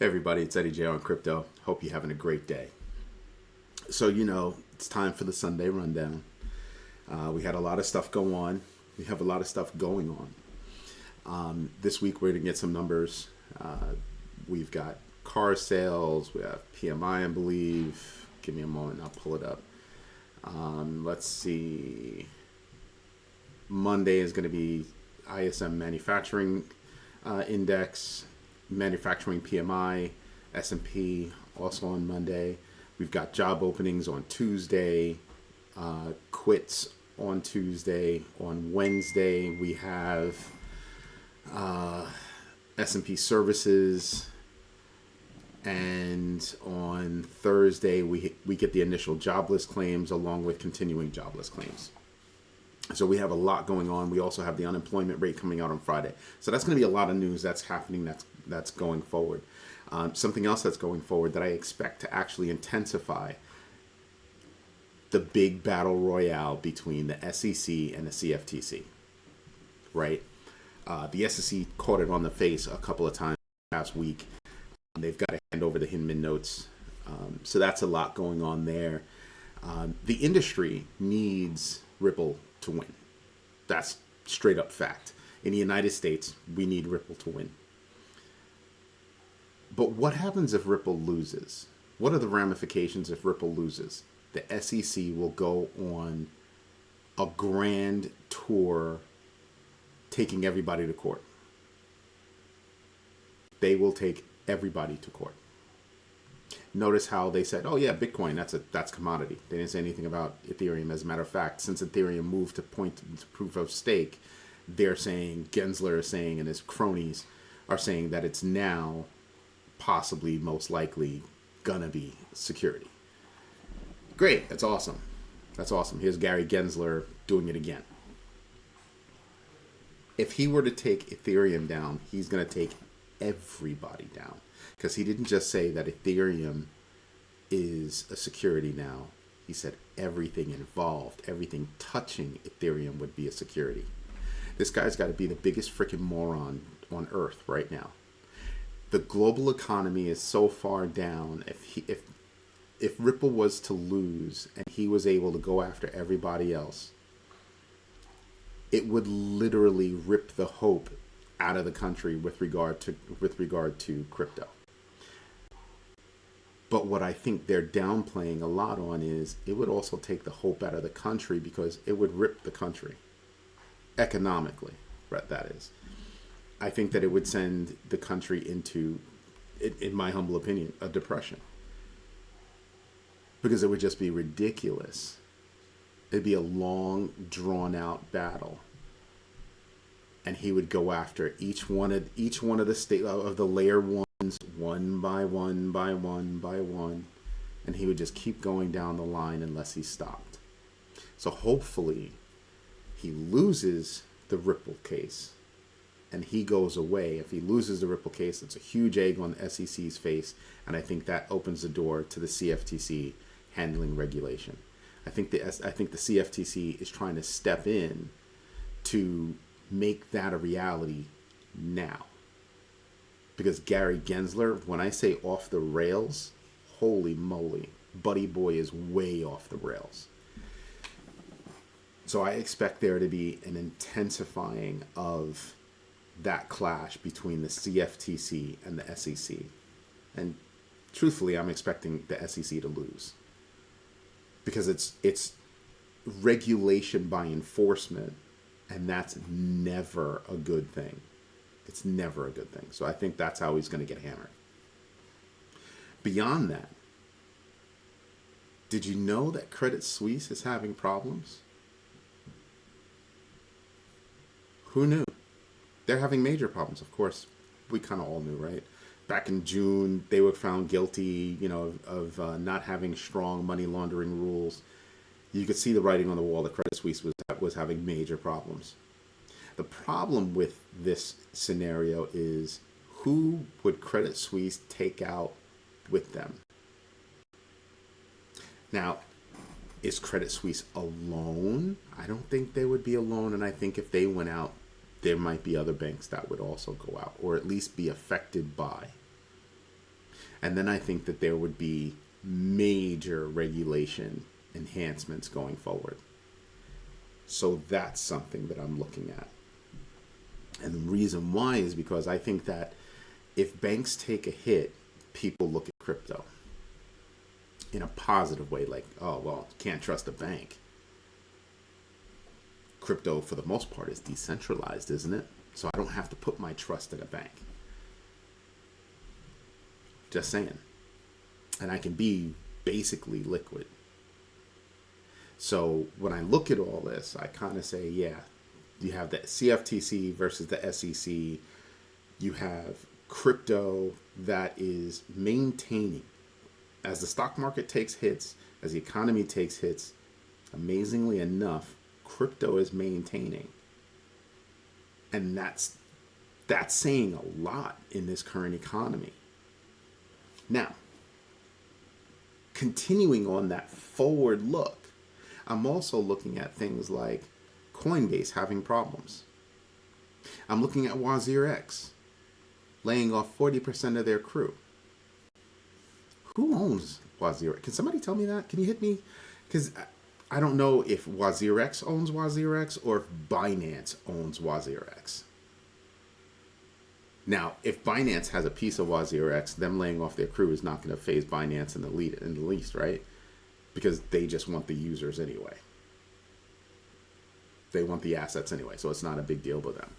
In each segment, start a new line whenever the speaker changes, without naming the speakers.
Hey everybody, it's Eddie J on Crypto. Hope you're having a great day. So, it's time for the Sunday rundown. We had a lot of stuff go on. We have a lot of stuff going on. This week we're going to get some numbers. We've got car sales. We have PMI, I believe. Give me a moment, I'll pull it up. Let's see. Monday is going to be ISM Manufacturing Index. Manufacturing PMI, S&P also on Monday. We've got job openings on Tuesday, quits on Tuesday. On Wednesday, we have S&P services. And on Thursday, we get the initial jobless claims along with continuing jobless claims. So we have a lot going on. We also have the unemployment rate coming out on Friday. So that's going to be a lot of news that's happening that's going forward. Something else that's going forward that I expect to actually intensify the big battle royale between the SEC and the CFTC, right? The SEC caught it on the face a couple of times last week. They've got to hand over the Hinman notes. So that's a lot going on there. The industry needs Ripple to win. That's straight up fact. In the United States, we need Ripple to win. But what happens if Ripple loses? What are the ramifications if Ripple loses? The SEC will go on a grand tour taking everybody to court. They will take everybody to court. Notice how they said, oh yeah, Bitcoin, that's commodity. They didn't say anything about Ethereum. As a matter of fact, since Ethereum moved to proof of stake, they're saying, Gensler is saying, and his cronies are saying that it's now possibly, most likely, gonna be security. Great, that's awesome. That's awesome. Here's Gary Gensler doing it again. If he were to take Ethereum down, he's gonna take everybody down. Because he didn't just say that Ethereum is a security now. He said everything involved, everything touching Ethereum would be a security. This guy's got to be the biggest freaking moron on earth right now. The global economy is so far down. If Ripple was to lose and he was able to go after everybody else, it would literally rip the hope out of the country with regard to crypto. But what I think they're downplaying a lot on is it would also take the hope out of the country because it would rip the country economically, right? That is. I think that it would send the country into, in my humble opinion, a depression. Because it would just be ridiculous. It'd be a long, drawn-out battle. And he would go after each one of the state of the layer ones, one by one by one by one, and he would just keep going down the line unless he stopped. So hopefully he loses the Ripple case and he goes away. If he loses the Ripple case, it's a huge egg on the SEC's face, and I think that opens the door to the CFTC handling regulation. I think the CFTC is trying to step in to make that a reality now. Because Gary Gensler, when I say off the rails, holy moly, Buddy Boy is way off the rails. So I expect there to be an intensifying of that clash between the CFTC and the SEC. And truthfully, I'm expecting the SEC to lose. Because it's regulation by enforcement, and that's never a good thing. It's never a good thing. So I think that's how he's going to get hammered. Beyond that, did you know that Credit Suisse is having problems? Who knew? They're having major problems. Of course, we kind of all knew, right? Back in June, they were found guilty, of not having strong money laundering rules. You could see the writing on the wall that Credit Suisse was having major problems. The problem with this scenario is, who would Credit Suisse take out with them? Now, is Credit Suisse alone? I don't think they would be alone, and I think if they went out, there might be other banks that would also go out, or at least be affected by. And then I think that there would be major regulation enhancements going forward. So that's something that I'm looking at. And the reason why is because I think that if banks take a hit, people look at crypto in a positive way, like, oh, well, can't trust a bank. Crypto, for the most part, is decentralized, isn't it? So I don't have to put my trust in a bank. Just saying. And I can be basically liquid. So when I look at all this, I kind of say, yeah, you have the CFTC versus the SEC. You have crypto that is maintaining. As the stock market takes hits, as the economy takes hits, amazingly enough, crypto is maintaining. And that's saying a lot in this current economy. Now, continuing on that forward look, I'm also looking at things like Coinbase having problems. I'm looking at WazirX laying off 40% of their crew. Who owns WazirX? Can somebody tell me that? Can you hit me? Because I don't know if WazirX owns WazirX or if Binance owns WazirX. Now, if Binance has a piece of WazirX, them laying off their crew is not going to phase Binance in the least, right? Because they just want the users anyway. They want the assets anyway, so it's not a big deal to them.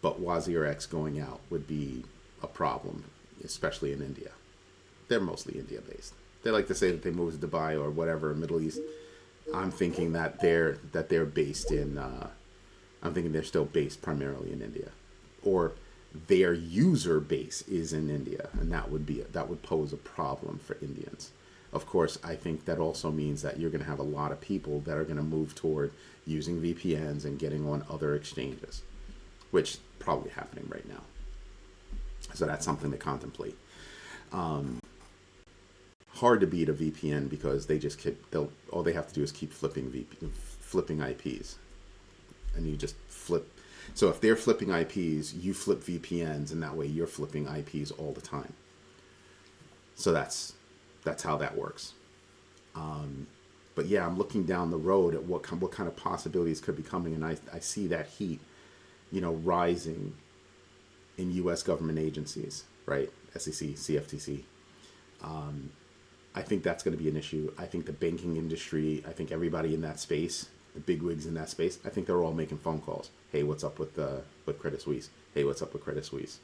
But WazirX going out would be a problem, especially in India. They're mostly India-based. They like to say that they moved to Dubai or whatever, Middle East. I'm thinking that they're based in. I'm thinking they're still based primarily in India, or their user base is in India, and that would pose a problem for Indians. Of course, I think that also means that you're going to have a lot of people that are going to move toward using VPNs and getting on other exchanges, which is probably happening right now. So that's something to contemplate. Hard to beat a VPN because all they have to do is keep flipping IPs, and you just flip. So if they're flipping IPs, you flip VPNs, and that way you're flipping IPs all the time. So that's how that works. But yeah, I'm looking down the road at what kind of possibilities could be coming, and I see that heat, rising in U.S. government agencies, right? SEC, CFTC. I think that's going to be an issue. I think the banking industry, I think everybody in that space, the bigwigs in that space, I think they're all making phone calls. Hey, what's up with Credit Suisse? Hey, what's up with Credit Suisse?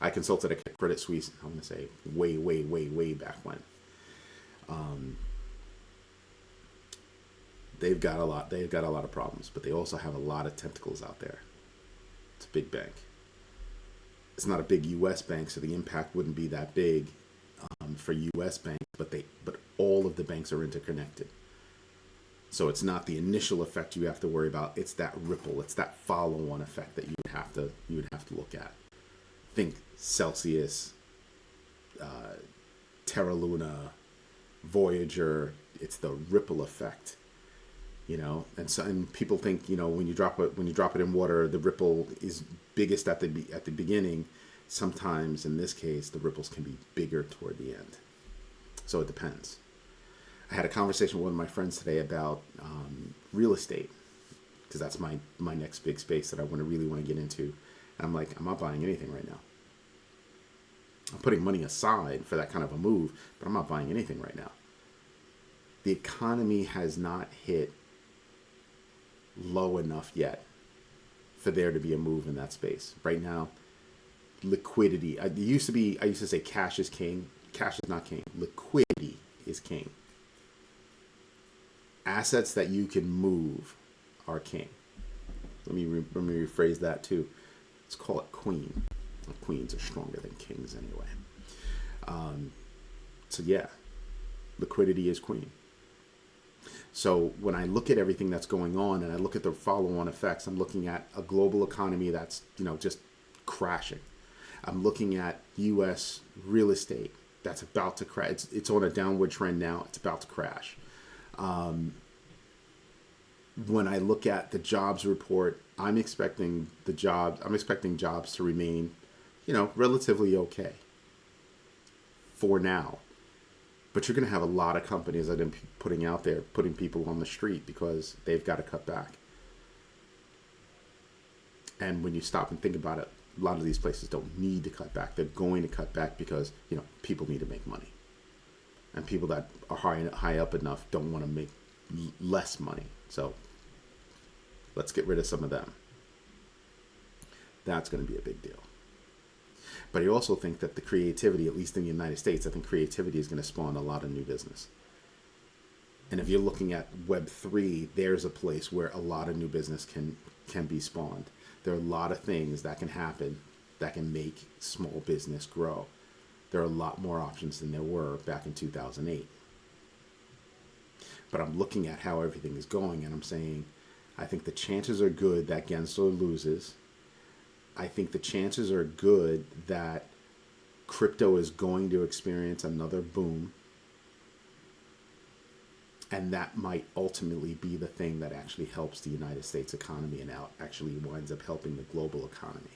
I consulted a Credit Suisse, I'm going to say way back when. They've got a lot of problems, but they also have a lot of tentacles out there. It's a big bank. It's not a big U.S. bank, so the impact wouldn't be that big for U.S. banks, but all of the banks are interconnected. So it's not the initial effect you have to worry about. It's that ripple. It's that follow-on effect that you would have to look at. Think Celsius, Terra Luna, Voyager. It's the ripple effect, And people think when you drop it in water, the ripple is biggest at the beginning. Sometimes in this case, the ripples can be bigger toward the end. So it depends. I had a conversation with one of my friends today about real estate, because that's my next big space that I really want to get into. And I'm like, I'm not buying anything right now. I'm putting money aside for that kind of a move, but I'm not buying anything right now. The economy has not hit low enough yet for there to be a move in that space. Right now, liquidity. I used to say cash is king. Cash is not king. Liquidity is king. Assets that you can move are king. Let me rephrase that too. Let's call it queen. Queens are stronger than kings anyway. So yeah, liquidity is queen. So when I look at everything that's going on and I look at the follow-on effects, I'm looking at a global economy that's just crashing. I'm looking at U.S. real estate that's about to crash. It's on a downward trend now. It's about to crash. When I look at the jobs report, I'm expecting jobs to remain, relatively okay for now. But you're going to have a lot of companies that are putting out there, putting people on the street because they've got to cut back. And when you stop and think about it, a lot of these places don't need to cut back. They're going to cut back because, people need to make money. And people that are high up enough don't want to make less money. So let's get rid of some of them. That's going to be a big deal. But I also think that the creativity, at least in the United States, I think creativity is going to spawn a lot of new business. And if you're looking at Web3, there's a place where a lot of new business can be spawned. There are a lot of things that can happen that can make small business grow. There are a lot more options than there were back in 2008. But I'm looking at how everything is going, and I'm saying, I think the chances are good that Gensler loses. I think the chances are good that crypto is going to experience another boom. And that might ultimately be the thing that actually helps the United States economy and actually winds up helping the global economy.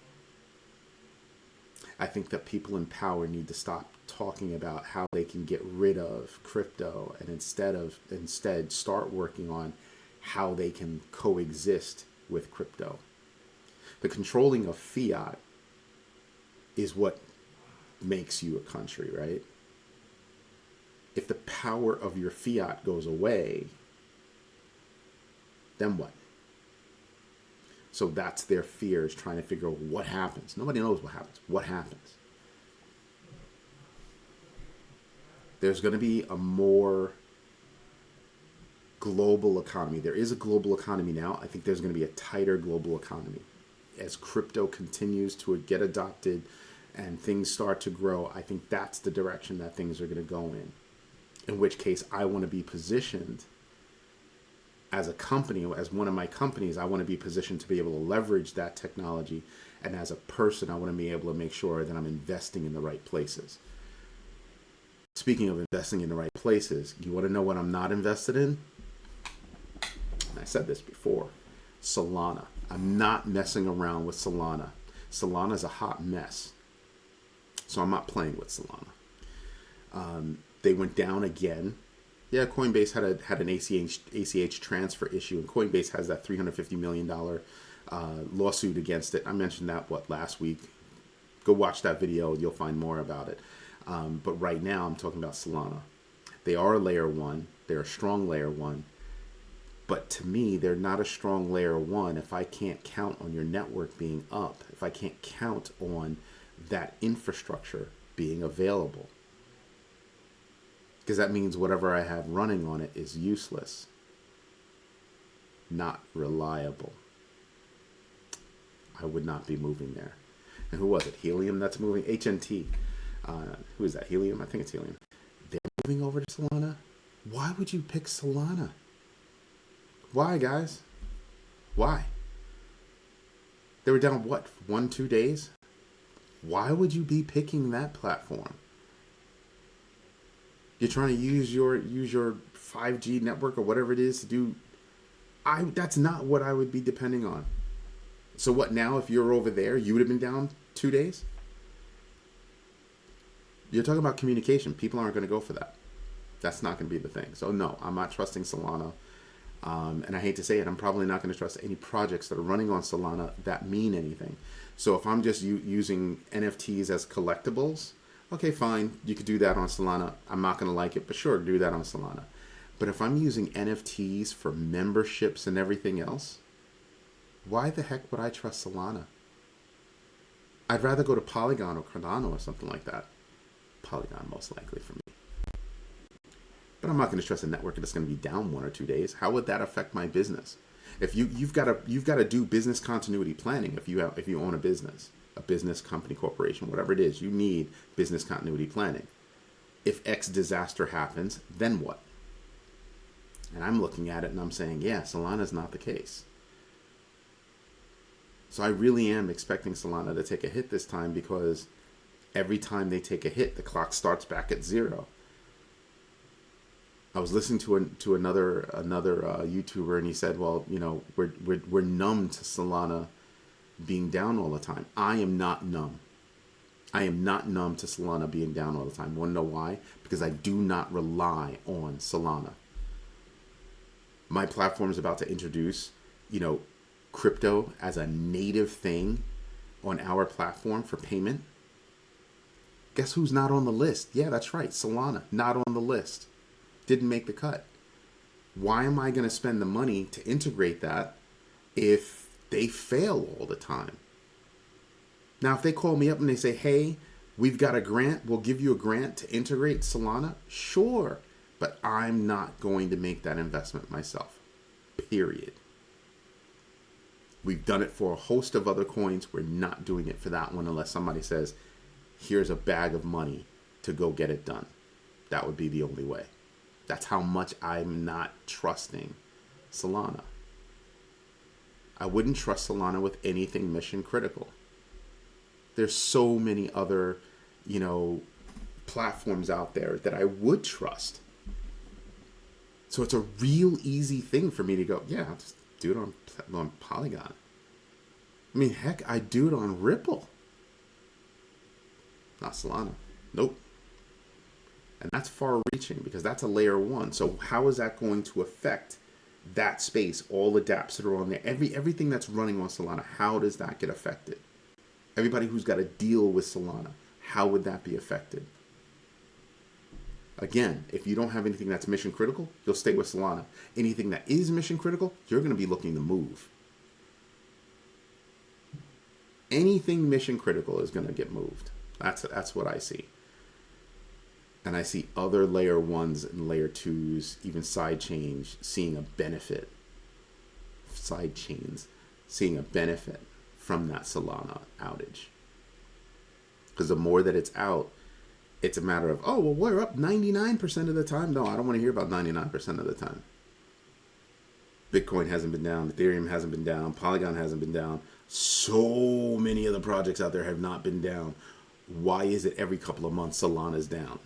I think that people in power need to stop talking about how they can get rid of crypto and instead start working on how they can coexist with crypto. The controlling of fiat is what makes you a country, right? If the power of your fiat goes away, then what? So that's their fear, is trying to figure out what happens. Nobody knows what happens. What happens? There's going to be a more global economy. There is a global economy now. I think there's going to be a tighter global economy. As crypto continues to get adopted and things start to grow, I think that's the direction that things are going to go in. In which case, I want to be positioned as a company, as one of my companies, I want to be positioned to be able to leverage that technology. And as a person, I want to be able to make sure that I'm investing in the right places. Speaking of investing in the right places, you want to know what I'm not invested in? And I said this before, Solana. I'm not messing around with Solana. Solana is a hot mess. So I'm not playing with Solana. They went down again. Yeah, Coinbase had an ACH transfer issue, and Coinbase has that $350 million lawsuit against it. I mentioned that, last week? Go watch that video. You'll find more about it. But right now, I'm talking about Solana. They are a layer one. They're a strong layer one. But to me, they're not a strong layer one if I can't count on your network being up, if I can't count on that infrastructure being available. Because that means whatever I have running on it is useless, not reliable. I would not be moving there. And who was it? Helium that's moving? HNT. Who is that? Helium? I think it's Helium. They're moving over to Solana? Why would you pick Solana? Why, guys? Why? They were down, 1-2 days? Why would you be picking that platform? You're trying to use your 5G network or whatever it is to do. That's not what I would be depending on. So what now? If you're over there, you would have been down 2 days? You're talking about communication. People aren't going to go for that. That's not going to be the thing. So no, I'm not trusting Solana. And I hate to say it, I'm probably not going to trust any projects that are running on Solana that mean anything. So if I'm just using NFTs as collectibles, okay, fine. You could do that on Solana. I'm not going to like it, but sure, do that on Solana. But if I'm using NFTs for memberships and everything else, why the heck would I trust Solana? I'd rather go to Polygon or Cardano or something like that. Polygon most likely for me. But I'm not going to trust a network that's going to be down 1 or 2 days. How would that affect my business? If you've got to do business continuity planning. If you own a business, company, corporation, whatever it is, you need business continuity planning. If X disaster happens, then what? And I'm looking at it and I'm saying, yeah, Solana is not the case. So I really am expecting Solana to take a hit this time, because every time they take a hit, the clock starts back at zero. I was listening to another YouTuber, and he said, well, we're numb to Solana being down all the time. I am not numb. I am not numb to Solana being down all the time. Want to know why? Because I do not rely on Solana. My platform is about to introduce, crypto as a native thing on our platform for payment. Guess who's not on the list? Yeah, that's right. Solana, not on the list. Didn't make the cut. Why am I going to spend the money to integrate that if they fail all the time? Now, if they call me up and they say, hey, we've got a grant, we'll give you a grant to integrate Solana, sure. But I'm not going to make that investment myself, period. We've done it for a host of other coins. We're not doing it for that one unless somebody says, here's a bag of money to go get it done. That would be the only way. That's how much I'm not trusting Solana. I wouldn't trust Solana with anything mission critical. There's so many other, platforms out there that I would trust. So it's a real easy thing for me to go, yeah, I'll just do it on Polygon. I mean, heck, I do it on Ripple. Not Solana. Nope. And that's far reaching because that's a layer one. So how is that going to affect that space, all the dApps that are on there, everything that's running on Solana? How does that get affected? Everybody who's got to deal with Solana, how would that be affected? Again, if you don't have anything that's mission critical, you'll stay with Solana. Anything that is mission critical, you're going to be looking to move. Anything mission critical is going to get moved. That's what I see. And I see other layer ones and layer twos, even side chains, seeing a benefit. Side chains seeing a benefit from that Solana outage. Because the more that it's out, it's a matter of, oh, well, we're up 99% of the time. No, I don't want to hear about 99% of the time. Bitcoin hasn't been down. Ethereum hasn't been down. Polygon hasn't been down. So many of the projects out there have not been down. Why is it every couple of months Solana's down?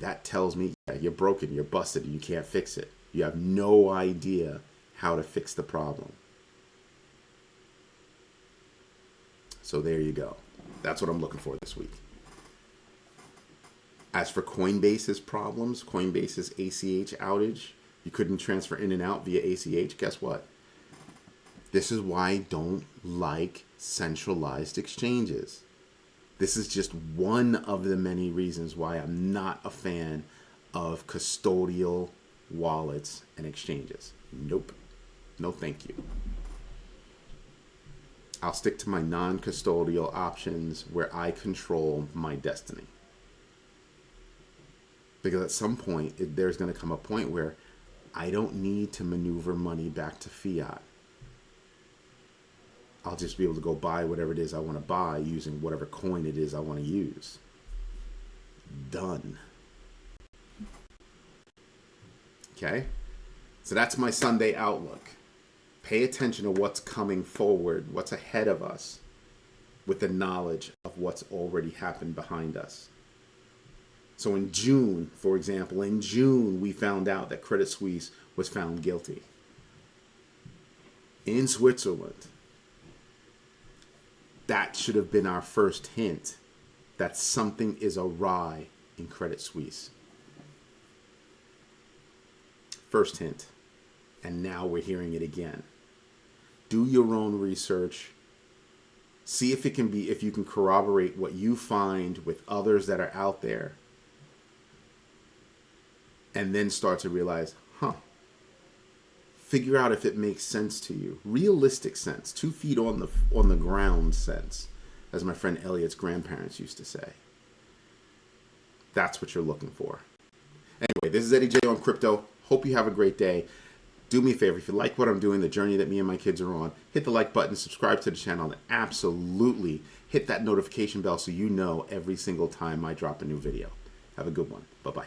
That tells me, yeah, you're broken, you're busted, and you can't fix it. You have no idea how to fix the problem. So there you go. That's what I'm looking for this week. As for Coinbase's problems, Coinbase's ACH outage, you couldn't transfer in and out via ACH. Guess what? This is why I don't like centralized exchanges. This is just one of the many reasons why I'm not a fan of custodial wallets and exchanges. Nope. No thank you. I'll stick to my non-custodial options where I control my destiny. Because at some point, there's going to come a point where I don't need to maneuver money back to fiat. I'll just be able to go buy whatever it is I want to buy using whatever coin it is I want to use. Done. Okay? So that's my Sunday outlook. Pay attention to what's coming forward, what's ahead of us, with the knowledge of what's already happened behind us. So in June, for example, we found out that Credit Suisse was found guilty. In Switzerland. That should have been our first hint that something is awry in Credit Suisse. First hint. And now we're hearing it again. Do your own research. See if you can corroborate what you find with others that are out there. And then start to realize, figure out if it makes sense to you. Realistic sense. 2 feet on the ground sense, as my friend Elliot's grandparents used to say. That's what you're looking for. Anyway, this is Eddie J on Crypto. Hope you have a great day. Do me a favor, if you like what I'm doing, the journey that me and my kids are on, hit the like button, subscribe to the channel, and absolutely hit that notification bell so you know every single time I drop a new video. Have a good one. Bye-bye.